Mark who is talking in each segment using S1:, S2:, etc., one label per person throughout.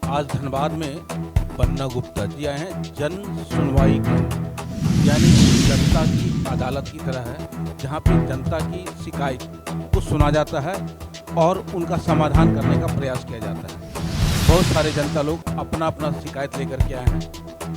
S1: आज धनबाद में बन्ना गुप्ता जी आए हैं जन सुनवाई केंद्र, यानी जनता की अदालत की तरह है, जहां पे जनता की शिकायत को सुना जाता है और उनका समाधान करने का प्रयास किया जाता है। बहुत सारे जनता लोग अपना अपना शिकायत लेकर के आए हैं।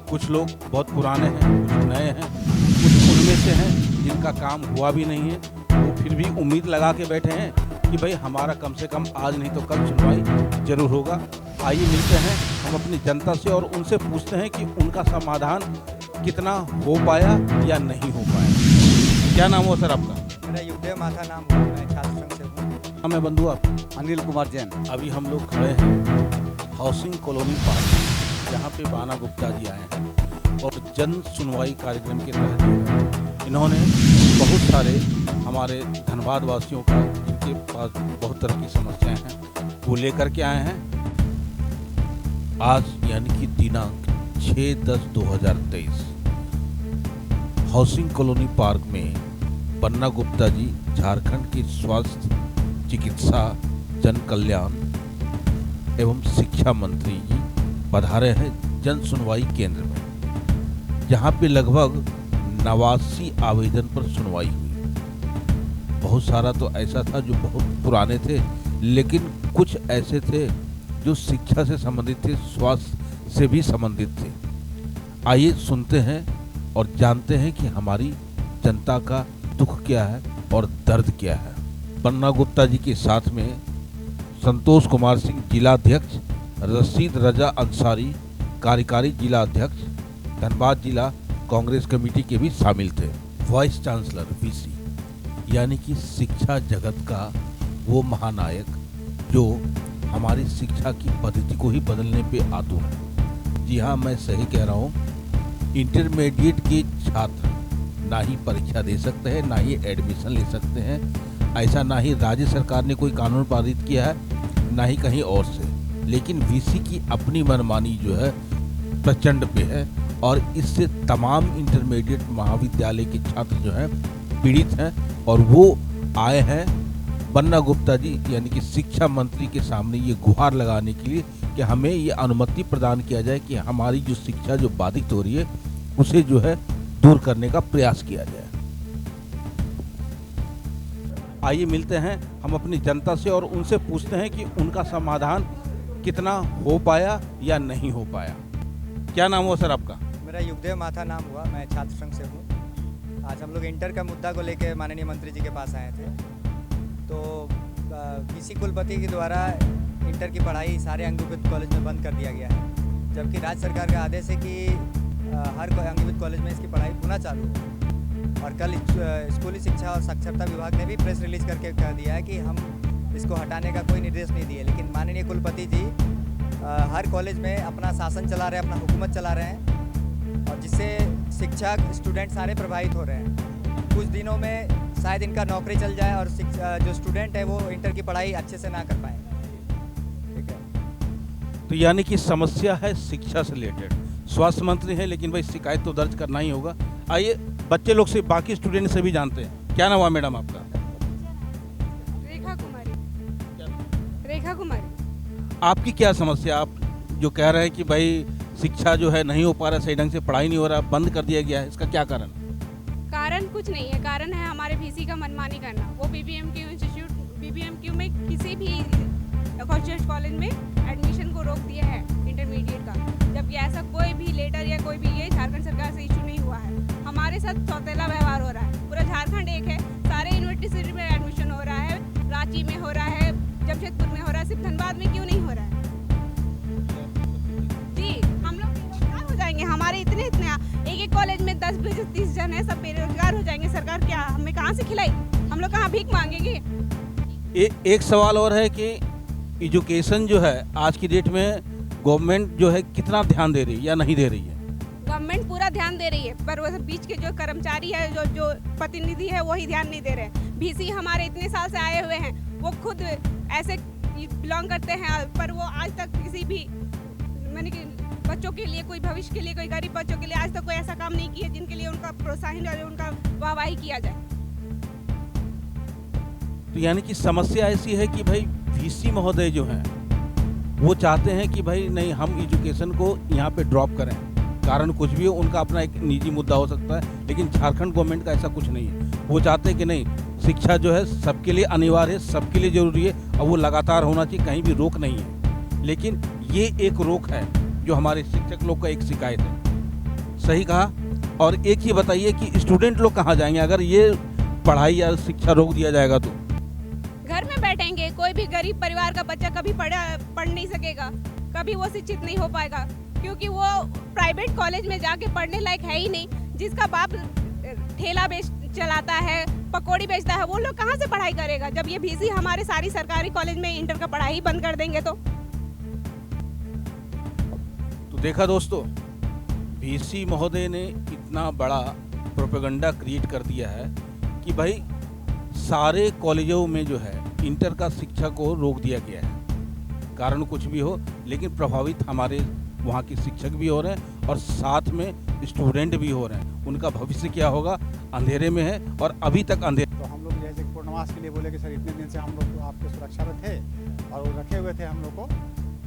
S1: कुछ लोग बहुत पुराने हैं, कुछ नए हैं, कुछ उनमें से हैं जिनका काम हुआ भी नहीं है, वो फिर भी उम्मीद लगा के बैठे हैं कि भाई हमारा कम से कम आज नहीं तो कल सुनवाई जरूर होगा। आइए मिलते हैं हम अपनी जनता से और उनसे पूछते हैं कि उनका समाधान कितना हो पाया या नहीं हो पाया। क्या नाम हुआ सर आपका?
S2: मेरा युगदेव माथा नाम हुआ, मैं छात्र संघ से हूँ।
S1: नाम है बंधु आप?
S2: अनिल कुमार जैन।
S1: अभी हम लोग खड़े हैं हाउसिंग कॉलोनी पार्क, जहाँ पे बन्ना गुप्ता जी आए हैं और जन सुनवाई कार्यक्रम के तहत इन्होंने बहुत सारे हमारे धनबाद वासियों का, जिनके पास बहुत तरह की समस्याएं हैं, वो लेकर के आए हैं। आज यानी कि दिनांक 6/10/2023 हाउसिंग कॉलोनी पार्क में बन्ना गुप्ता जी झारखंड के स्वास्थ्य, चिकित्सा, जन कल्याण एवं शिक्षा मंत्री जी पधारे हैं जन सुनवाई केंद्र में, जहां पे लगभग 89 आवेदन पर सुनवाई हुई। बहुत सारा तो ऐसा था जो बहुत पुराने थे, लेकिन कुछ ऐसे थे जो शिक्षा से संबंधित थे, स्वास्थ्य से भी संबंधित थे। आइए सुनते हैं और जानते हैं कि हमारी जनता का दुख क्या है और दर्द क्या है। बन्ना गुप्ता जी के साथ में संतोष कुमार सिंह जिला अध्यक्ष, रशीद रजा अंसारी कार्यकारी जिला अध्यक्ष, धनबाद जिला कांग्रेस कमेटी के भी शामिल थे। वाइस चांसलर वीसी यानी कि शिक्षा जगत का वो महानायक जो हमारी शिक्षा की पद्धति को ही बदलने पे आतुर है। जी हाँ, मैं सही कह रहा हूँ। इंटरमीडिएट के छात्र ना ही परीक्षा दे सकते हैं, ना ही एडमिशन ले सकते हैं। ऐसा ना ही राज्य सरकार ने कोई कानून पारित किया है, ना ही कहीं और से। लेकिन वीसी की अपनी मनमानी जो है प्रचंड पे है और इससे तमाम इंटरमीडिएट महाविद्यालय के छात्र जो हैं पीड़ित हैं और वो आए हैं बन्ना गुप्ता जी यानी कि शिक्षा मंत्री के सामने ये गुहार लगाने के लिए कि हमें ये अनुमति प्रदान किया जाए कि हमारी जो शिक्षा जो बाधित हो रही है उसे जो है दूर करने का प्रयास किया जाए। आइए मिलते हैं हम अपनी जनता से और उनसे पूछते हैं कि उनका समाधान कितना हो पाया या नहीं हो पाया। क्या नाम हुआ सर आपका?
S2: मेरा युगदेव माथा नाम हुआ, मैं छात्र संघ से हूँ। आज हम लोग इंटर का मुद्दा को लेकर माननीय मंत्री जी के पास आए थे। तो वीसी कुलपति के द्वारा इंटर की पढ़ाई सारे अंगीकृत कॉलेज में बंद कर दिया गया है, जबकि राज्य सरकार का आदेश है कि हर अंगीकृत कॉलेज में इसकी पढ़ाई पुनः चालू हो। और कल स्कूली शिक्षा और साक्षरता विभाग ने भी प्रेस रिलीज करके कह दिया है कि हम इसको हटाने का कोई निर्देश नहीं दिए, लेकिन माननीय कुलपति जी हर कॉलेज में अपना शासन चला रहे हैं, अपना हुकूमत चला रहे हैं, और जिससे शिक्षक, स्टूडेंट सारे प्रभावित हो रहे हैं। कुछ दिनों में शायद इनका नौकरी चल जाए और जो स्टूडेंट है वो इंटर की पढ़ाई अच्छे से ना कर पाए। ठीक है,
S1: तो यानी कि समस्या है शिक्षा से रिलेटेड। स्वास्थ्य मंत्री है लेकिन भाई शिकायत तो दर्ज करना ही होगा। आइए बच्चे लोग से, बाकी स्टूडेंट से भी जानते हैं। क्या नाम हुआ मैडम आपका?
S3: रेखा कुमारी। रेखा कुमारी।
S1: आपकी क्या समस्या? आप जो कह रहे हैं कि भाई शिक्षा जो है नहीं हो पा रहा, सही ढंग से पढ़ाई नहीं हो रहा, बंद कर दिया गया है, इसका क्या कारण?
S3: कारण कुछ नहीं है, कारण है हमारे वीसी का मनमानी करना। वो बीबीएमक्यू इंस्टीट्यूट, बीबीएमक्यू में किसी भी कॉलेज में एडमिशन को रोक दिया है इंटरमीडिएट का, जबकि ऐसा कोई भी लेटर या कोई भी ये झारखंड सरकार से इशू नहीं हुआ है। हमारे साथ सौतेला व्यवहार हो रहा है। पूरा झारखंड एक है, सारे यूनिवर्सिटी में एडमिशन हो रहा है, रांची में हो रहा है, जमशेदपुर में हो रहा है, सिर्फ धनबाद में क्यों नहीं हो रहा है? जी, हम लोग बेरोजगार हो जाएंगे। हमारे इतने एक कॉलेज में 10-20-30 जन है, सब बेरोजगार हो जाएंगे। सरकार क्या हमें कहाँ से खिलाई? हम लोग कहाँ भीख मांगेंगे?
S1: एक सवाल और है कि एजुकेशन जो है आज की डेट में गवर्नमेंट जो है कितना ध्यान दे रही है या नहीं दे रही है?
S3: गवर्नमेंट पूरा ध्यान दे रही है, पर वो बीच के जो कर्मचारी है, जो प्रतिनिधि है, वही ध्यान नहीं दे रहे हैं। वीसी हमारे इतने साल से आए हुए हैं, वो खुद ऐसे बिलोंग करते हैं, पर वो आज तक किसी भी मैंने कि बच्चों के लिए, कोई भविष्य के लिए, कोई गरीब बच्चों के लिए आज तक कोई ऐसा काम नहीं किया जिनके लिए उनका प्रोत्साहन और उनका वाहवाही किया जाए।
S1: तो यानी कि समस्या ऐसी है कि भाई वीसी महोदय जो हैं वो चाहते हैं कि भाई नहीं, हम एजुकेशन को यहाँ पे ड्रॉप करें, कारण कुछ भी हो, उनका अपना एक निजी मुद्दा हो सकता है, लेकिन झारखंड गवर्नमेंट का ऐसा कुछ नहीं है। वो चाहते हैं कि नहीं, शिक्षा जो है सबके लिए अनिवार्य है, सबके लिए जरूरी है, और वो लगातार होना चाहिए, कहीं भी रोक नहीं है। लेकिन ये एक रोक है जो हमारे शिक्षक लोग का एक शिकायत है। सही कहा। और एक ही बताइए कि स्टूडेंट लोग कहाँ जाएंगे अगर ये पढ़ाई या शिक्षा रोक दिया जाएगा तो?
S3: घर में बैठेंगे। कोई भी गरीब परिवार का बच्चा कभी पढ़ नहीं सकेगा, कभी वो शिक्षित नहीं हो पाएगा, क्योंकि वो प्राइवेट कॉलेज में जाके पढ़ने लायक है ही नहीं। जिसका बाप ठेला चलाता है, पकौड़ी बेचता है, वो लोग कहाँ से पढ़ाई करेगा? जब ये बीसी हमारे सारी सरकारी कॉलेज में इंटर का पढ़ाई बंद कर देंगे तो
S1: देखा दोस्तों, बीसी महोदय ने इतना बड़ा प्रोपेगेंडा क्रिएट कर दिया है कि भाई सारे कॉलेजों में जो है इंटर का शिक्षा को रोक दिया गया है। कारण कुछ भी हो, लेकिन प्रभावित हमारे वहाँ के शिक्षक भी हो रहे हैं और साथ में स्टूडेंट भी हो रहे हैं। उनका भविष्य क्या होगा, अंधेरे में है, और अभी तक अंधेरे।
S4: तो हम लोग जैसे पूर्णमास के लिए बोले कि सर इतने दिन से हम लोग तो आपके सुरक्षा में थे और वो रखे हुए थे हम लोग को,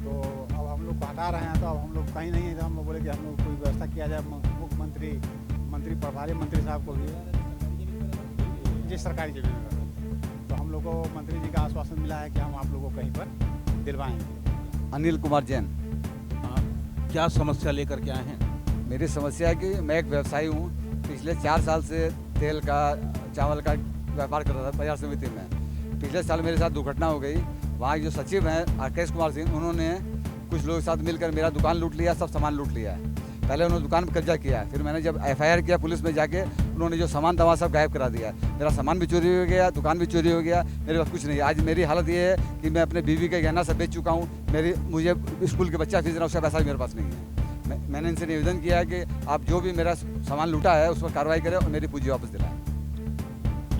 S4: तो अब हम लोग को हटा रहे हैं, तो अब हम लोग कहीं नहीं है। तो हम लोग बोले कि हम लोग कोई व्यवस्था किया जाए, मुख्यमंत्री प्रभारी मंत्री साहब को भी जिस सरकारी जमीन में, तो हम लोग को मंत्री जी का आश्वासन मिला है कि हम आप लोगों को कहीं पर दिलवाएंगे।
S5: अनिल कुमार जैन।
S1: क्या समस्या लेकर के आए हैं?
S5: मेरी समस्या है कि मैं एक व्यवसायी हूँ। पिछले 4 साल से तेल का, चावल का व्यापार कर रहा था बाजार समिति में। पिछले साल मेरे साथ दुर्घटना हो गई। वहाँ जो सचिव हैं राकेश कुमार सिंह, उन्होंने कुछ लोगों के साथ मिलकर मेरा दुकान लूट लिया, सब सामान लूट लिया है। पहले उन्होंने दुकान पर कब्जा किया, फिर मैंने जब FIR किया पुलिस में जाके, उन्होंने जो सामान दवा सब गायब करा दिया। मेरा सामान भी चोरी हो गया, दुकान भी चोरी हो गया, मेरे पास कुछ नहीं है। आज मेरी हालत ये है कि मैं अपने बीवी के गहना सब बेच चुका हूँ। मुझे स्कूल के बच्चा फीस रहा, उसका पैसा भी मेरे पास नहीं है। मैंने इनसे निवेदन किया है कि आप जो भी मेरा सामान लूटा है उस पर कार्रवाई करें और मेरी पूंजी वापस दिलाएं।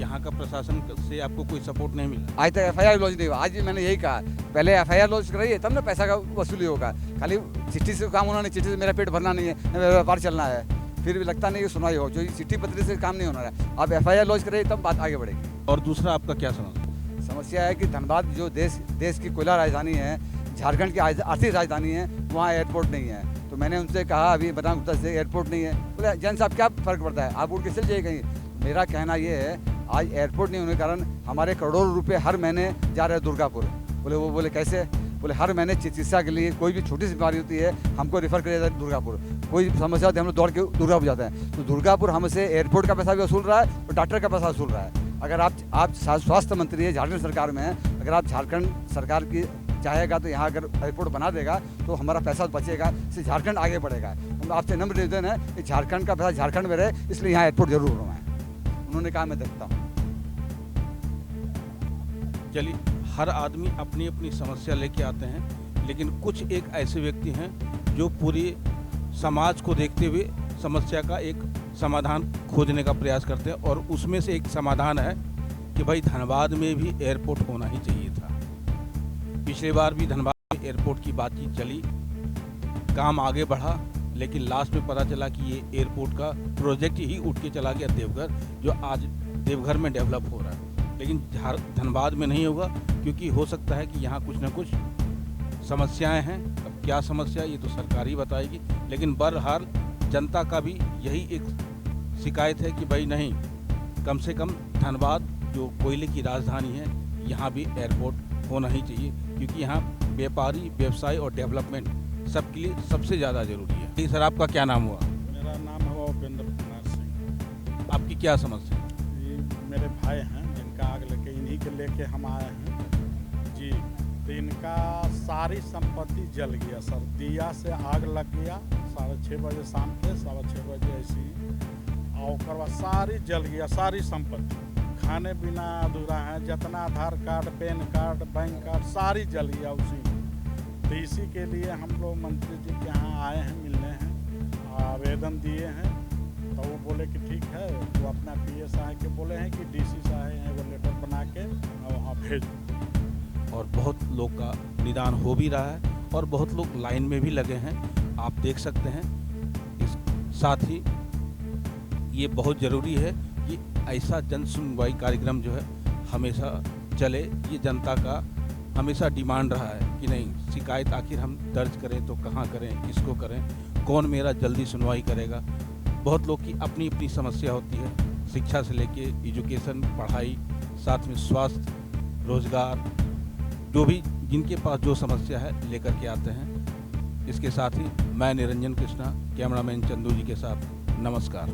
S1: यहाँ का प्रशासन से आपको कोई सपोर्ट नहीं मिला?
S5: आज तक FIR लॉन्च नहीं हुआ। आज भी मैंने यही कहा, पहले FIR लॉन्च कराइए तब ना पैसा का वसूली होगा। खाली चिट्ठी से काम होना नहीं, चिट्ठी से मेरा पेट भरना नहीं है, मेरा व्यापार चलना है, फिर भी लगता नहीं कि सुनवाई हो। जो चिट्ठी पत्री से काम नहीं होना है, आप FIR लॉन्च कराइए तब बात आगे बढ़ेगी।
S1: और दूसरा आपका क्या
S5: समस्या है कि धनबाद जो देश की कोयला राजधानी है, झारखंड की आर्थिक राजधानी है, वहाँ एयरपोर्ट नहीं है। तो मैंने उनसे कहा अभी बता गुप्ता से एयरपोर्ट नहीं है। बोले जैन साहब क्या फ़र्क पड़ता है, आप उड़ के चल जाइए कहीं। मेरा कहना ये है, आज एयरपोर्ट नहीं होने के कारण हमारे करोड़ों रुपए हर महीने जा रहे हैं दुर्गापुर। बोले कैसे? बोले हर महीने चिकित्सा के लिए कोई भी छोटी सी बीमारी होती है हमको रेफर किया जाता है दुर्गापुर। कोई समस्या होती है हम लोग दौड़ के दुर्गापुर जाते हैं। तो दुर्गापुर हमसे एयरपोर्ट का पैसा भी वसूल रहा है और डॉक्टर का पैसा वसूल रहा है। अगर आप स्वास्थ्य मंत्री है झारखंड सरकार में, अगर आप झारखंड सरकार की चाहेगा तो यहाँ अगर एयरपोर्ट बना देगा तो हमारा पैसा बचेगा, इससे झारखंड आगे बढ़ेगा। हम आपसे नम्र निवेदन है कि झारखंड का पैसा झारखंड में रहे, इसलिए यहाँ एयरपोर्ट जरूर होना है। उन्होंने कहा मैं देखता हूँ।
S1: चलिए, हर आदमी अपनी अपनी समस्या लेके आते हैं, लेकिन कुछ एक ऐसे व्यक्ति हैं जो पूरी समाज को देखते हुए समस्या का एक समाधान खोजने का प्रयास करते हैं। और उसमें से एक समाधान है कि भाई धनबाद में भी एयरपोर्ट होना ही चाहिए था। पिछली बार भी धनबाद में एयरपोर्ट की बातचीत चली, काम आगे बढ़ा, लेकिन लास्ट में पता चला कि ये एयरपोर्ट का प्रोजेक्ट ही उठ के चला गया देवघर, जो आज देवघर में डेवलप हो रहा है। लेकिन धनबाद में नहीं होगा, क्योंकि हो सकता है कि यहाँ कुछ ना कुछ समस्याएं हैं। अब क्या समस्या ये तो सरकार ही बताएगी, लेकिन बहरहाल जनता का भी यही एक शिकायत है कि भाई नहीं, कम से कम धनबाद जो कोयले की राजधानी है, यहाँ भी एयरपोर्ट होना ही चाहिए, क्योंकि यहाँ व्यापारी, व्यवसाय और डेवलपमेंट सबके लिए सबसे ज़्यादा जरूरी है। जी सर, आपका क्या नाम हुआ?
S6: मेरा नाम है उपेंद्र कुमार सिंह।
S1: आपकी क्या समस्या?
S6: ये मेरे भाई हैं जिनका आग लगे, इन्हीं के लेके हम आए हैं जी। तो इनका सारी संपत्ति जल गया सर, दिया से आग लग गया 6:30 बजे शाम के, 6:15 बजे ऐसी, और उसके बाद सारी जल गया, सारी संपत्ति। खाने पीना अधूरा है, जितना Aadhaar card, PAN card, bank card सारी जल गया उसी में। तो इसी के लिए हम लोग मंत्री जी के यहाँ आए हैं, मिलने हैं, आवेदन दिए हैं। तो वो बोले कि ठीक है, वो अपना PSI के बोले हैं कि DC साहब हैं, वो लेटर बना के वहाँ भेज।
S1: और बहुत लोग का निदान हो भी रहा है और बहुत लोग लाइन में भी लगे हैं, आप देख सकते हैं। इस साथ ही ये बहुत ज़रूरी है कि ऐसा जन सुनवाई कार्यक्रम जो है हमेशा चले। ये जनता का हमेशा डिमांड रहा है कि नहीं, शिकायत आखिर हम दर्ज करें तो कहाँ करें, किसको करें, कौन मेरा जल्दी सुनवाई करेगा। बहुत लोग की अपनी अपनी समस्या होती है, शिक्षा से लेके एजुकेशन, पढ़ाई, साथ में स्वास्थ्य, रोजगार, जो भी जिनके पास जो समस्या है लेकर के आते हैं। इसके साथ ही मैं निरंजन कृष्णा, कैमरामैन चंदू जी के साथ, नमस्कार।